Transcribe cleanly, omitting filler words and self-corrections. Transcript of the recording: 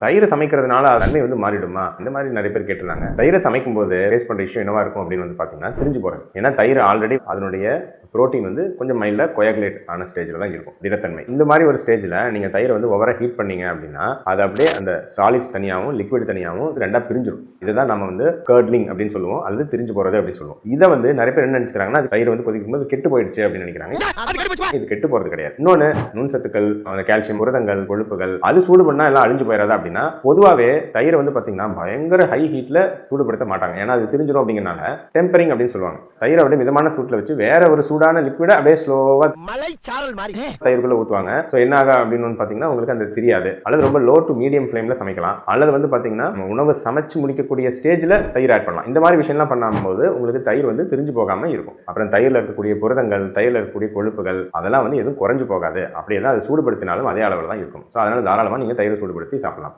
தயிர் சமைக்கிறதுனால தன்மை வந்து மாறிடுமா? இந்த மாதிரி நிறைய பேர் கேட்டிருந்தாங்க. தயிரை சமைக்கும் போது ஃபேஸ் பண்ற இஷ்யூ என்னவா இருக்கும் அப்படின்னு வந்து பார்த்தீங்கன்னா, திரிஞ்சு போறது. ஏன்னா தயிர் ஆல்ரெடி அதனுடைய புரோட்டீன் வந்து கொஞ்சம் மைல்டா கொயாகுலேட் ஆன ஸ்டேஜில் தான் இருக்கும், திடத்தன்மை. இந்த மாதிரி ஒரு ஸ்டேஜில் நீங்கள் தயிரை வந்து ஓவரா ஹீட் பண்ணீங்க அப்படின்னா, அது அப்படியே அந்த சாலிட்ஸ் தனியாகவும் லிக்விட் தனியாகவும் ரெண்டா பிரிஞ்சிடும். இதுதான் நம்ம வந்து கர்ட்லிங் அப்படின்னு சொல்லுவோம், அல்லது திரிஞ்சு போறது அப்படின்னு சொல்லுவோம். இதை வந்து நிறைய பேர் என்ன நினைச்சுக்கிறாங்கன்னா, அது தயிர் வந்து கொதிக்கும் போது கெட்டு போயிடுச்சு அப்படின்னு நினைக்கிறாங்க. இது கெட்டு போறது கிடையாது. இன்னொன்று, நுண்சத்துக்கள், கால்சியம், புரதங்கள், கொழுப்புகள் அது சூடு பண்ணா எல்லாம் அழிஞ்சு போயிடாதா அப்படின்னா, பொதுவாகவே தயிரை வந்து பார்த்தீங்கன்னா பயங்கர ஹை ஹீட்ல சூடுபடுத்த மாட்டாங்க. ஏன்னா அது திரிஞ்சிடும் அப்படிங்கிறனால டெம்பரிங் அப்படின்னு சொல்லுவாங்க. தயிரை அப்படியே மிதமான சூட்டில் வச்சு வேற ஒரு சூடான லிக்விட அப்படியே ஸ்லோவா மலைச்சாரல் மாதிரி தயிருக்குள்ள ஊற்றுவாங்க. ஸோ என்ன ஆகும் அப்படின்னு வந்து பார்த்தீங்கன்னா, உங்களுக்கு அந்த தெரியாது. அல்லது ரொம்ப லோ டு மீடியம் ஃப்ளேம்ல சமைக்கலாம். அல்லது வந்து பார்த்தீங்கன்னா உணவு சமைச்சு முடிக்கக்கூடிய ஸ்டேஜில் தயிர் ஆட் பண்ணலாம். இந்த மாதிரி விஷயம்லாம் பண்ணும்போது உங்களுக்கு தயிர் வந்து திரிஞ்சு போகாமல் இருக்கும். அப்புறம் தயிரில் இருக்கக்கூடிய புரதங்கள், தயிரில் இருக்கக்கூடிய கொழுப்புகள் அதெல்லாம் வந்து எதுவும் குறைஞ்சு போகாது. அப்படியே தான் அது சூடுபடுத்தினாலும் அதே அளவில் தான் இருக்கும். ஸோ அதனால தாராளமாக நீங்கள் தயிரை சூடுபடுத்தி சாப்பிடலாம்.